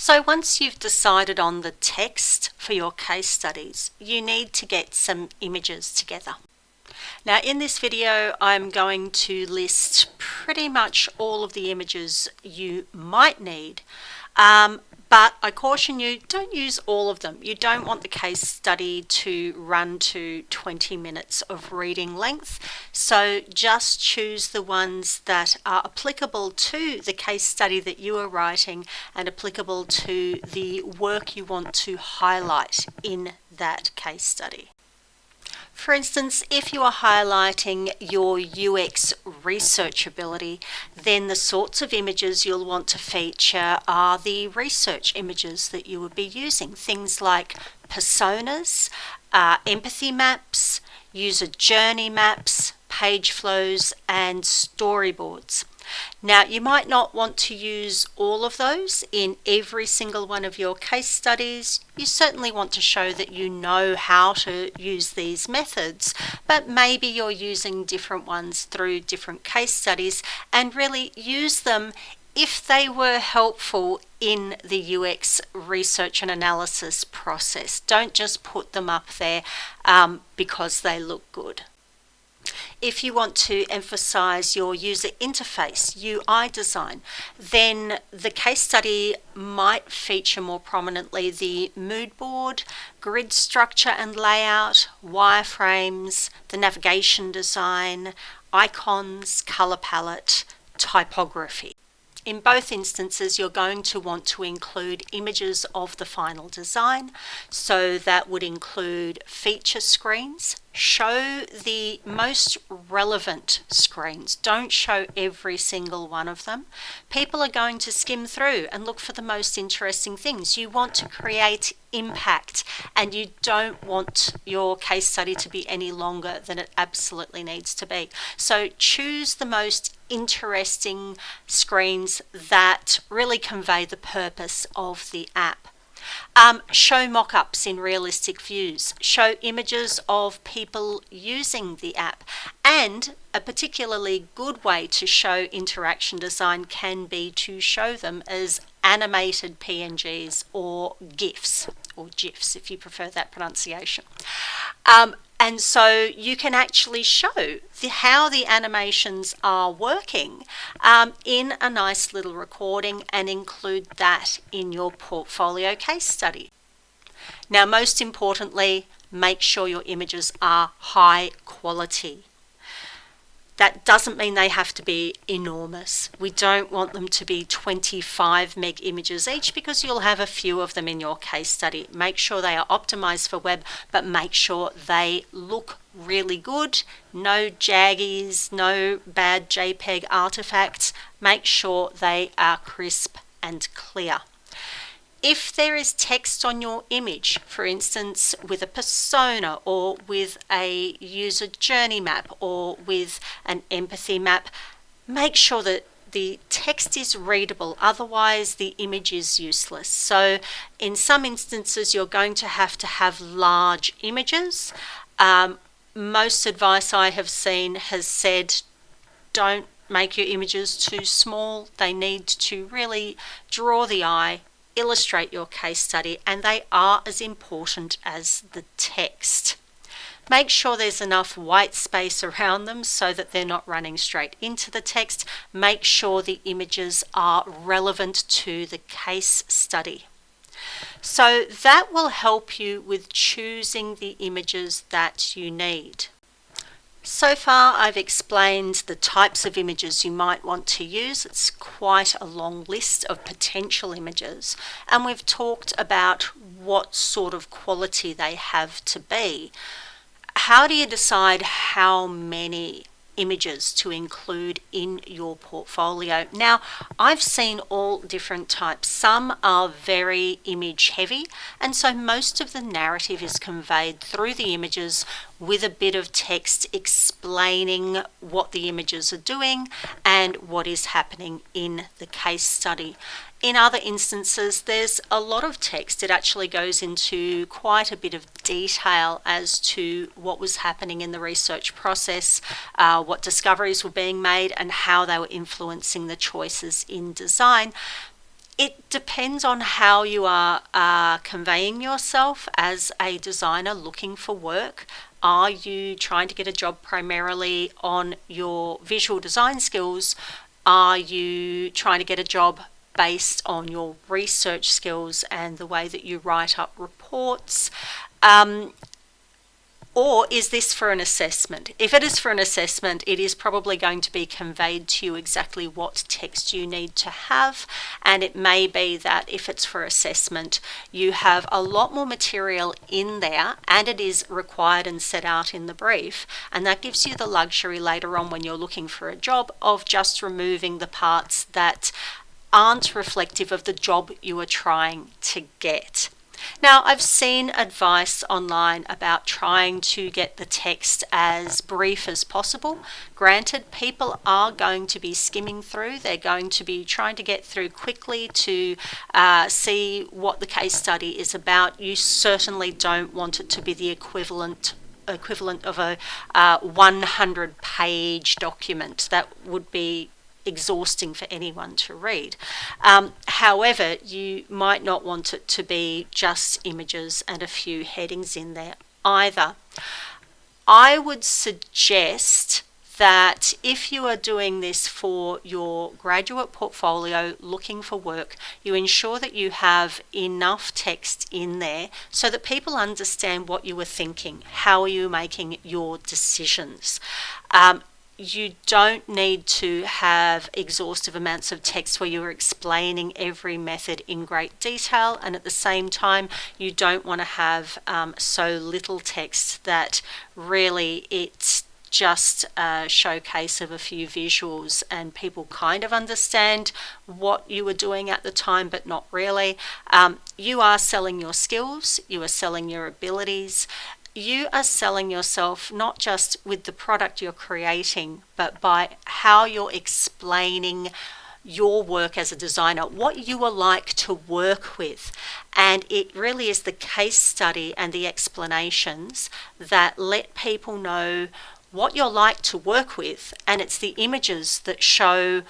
So once you've decided on the text for your case studies, you need to get some images together. Now in this video, I'm going to list pretty much all of the images you might need, but I caution you, don't use all of them. You don't want the case study to run to 20 minutes of reading length, so just choose the ones that are applicable to the case study that you are writing and applicable to the work you want to highlight in that case study. For instance, if you are highlighting your UX research ability, then the sorts of images you'll want to feature are the research images that you would be using. Things like personas, empathy maps, user journey maps, page flows, and storyboards. Now, you might not want to use all of those in every single one of your case studies. You certainly want to show that you know how to use these methods, but maybe you're using different ones through different case studies, and really use them if they were helpful in the UX research and analysis process. Don't just put them up there because they look good. If you want to emphasize your user interface, UI design, then the case study might feature more prominently the mood board, grid structure and layout, wireframes, the navigation design, icons, color palette, typography. In both instances, you're going to want to include images of the final design, so that would include feature screens. Show the most relevant screens. Don't show every single one of them. People are going to skim through and look for the most interesting things. You want to create impact, and you don't want your case study to be any longer than it absolutely needs to be. So choose the most interesting screens that really convey the purpose of the app. Show mock-ups in realistic views. Show images of people using the app. And a particularly good way to show interaction design can be to show them as animated PNGs or GIFs, or GIFs if you prefer that pronunciation. And so you can actually show how the animations are working in a nice little recording and include that in your portfolio case study. Now, most importantly, make sure your images are high quality. That doesn't mean they have to be enormous. We don't want them to be 25 meg images each, because you'll have a few of them in your case study. Make sure they are optimized for web, but make sure they look really good. No jaggies, no bad JPEG artifacts. Make sure they are crisp and clear. If there is text on your image, for instance, with a persona or with a user journey map or with an empathy map, make sure that the text is readable, otherwise the image is useless. So in some instances, you're going to have large images. Most advice I have seen has said, don't make your images too small. They need to really draw the eye, illustrate your case study, and they are as important as the text. Make sure there's enough white space around them so that they're not running straight into the text. Make sure the images are relevant to the case study. So that will help you with choosing the images that you need. So far, I've explained the types of images you might want to use. It's quite a long list of potential images, and we've talked about what sort of quality they have to be. How do you decide how many images to include in your portfolio? Now, I've seen all different types. Some are very image heavy, and so most of the narrative is conveyed through the images with a bit of text explaining what the images are doing and what is happening in the case study. In other instances, there's a lot of text. It actually goes into quite a bit of detail as to what was happening in the research process, what discoveries were being made, and how they were influencing the choices in design. It depends on how you are conveying yourself as a designer looking for work. Are you trying to get a job primarily on your visual design skills? Are you trying to get a job based on your research skills and the way that you write up reports? Or is this for an assessment? If it is for an assessment, it is probably going to be conveyed to you exactly what text you need to have. And it may be that if it's for assessment, you have a lot more material in there and it is required and set out in the brief. And that gives you the luxury later on when you're looking for a job of just removing the parts that aren't reflective of the job you are trying to get. Now, I've seen advice online about trying to get the text as brief as possible. Granted, people are going to be skimming through. They're going to be trying to get through quickly to see what the case study is about. You certainly don't want it to be the equivalent of a 100-page document. That would be exhausting for anyone to read. However, you might not want it to be just images and a few headings in there either. I would suggest that if you are doing this for your graduate portfolio looking for work, you ensure that you have enough text in there so that people understand what you were thinking. How are you making your decisions? You don't need to have exhaustive amounts of text where you're explaining every method in great detail, and at the same time you don't want to have so little text that really it's just a showcase of a few visuals and people kind of understand what you were doing at the time but not really. You are selling your skills, you are selling your abilities. You are selling yourself not just with the product you're creating, but by how you're explaining your work as a designer, what you are like to work with. And it really is the case study and the explanations that let people know what you're like to work with. And it's the images that show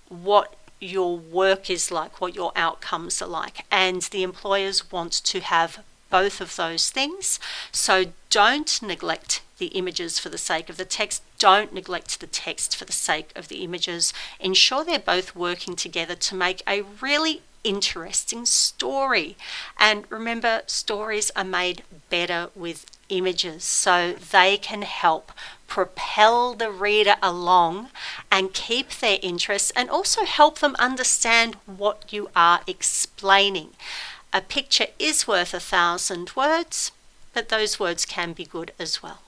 what your work is like, what your outcomes are like. And the employers want to have both of those things. So don't neglect the images for the sake of the text. Don't neglect the text for the sake of the images. Ensure they're both working together to make a really interesting story. And remember, stories are made better with images, so they can help propel the reader along and keep their interest and also help them understand what you are explaining. A picture is worth 1,000 words, but those words can be good as well.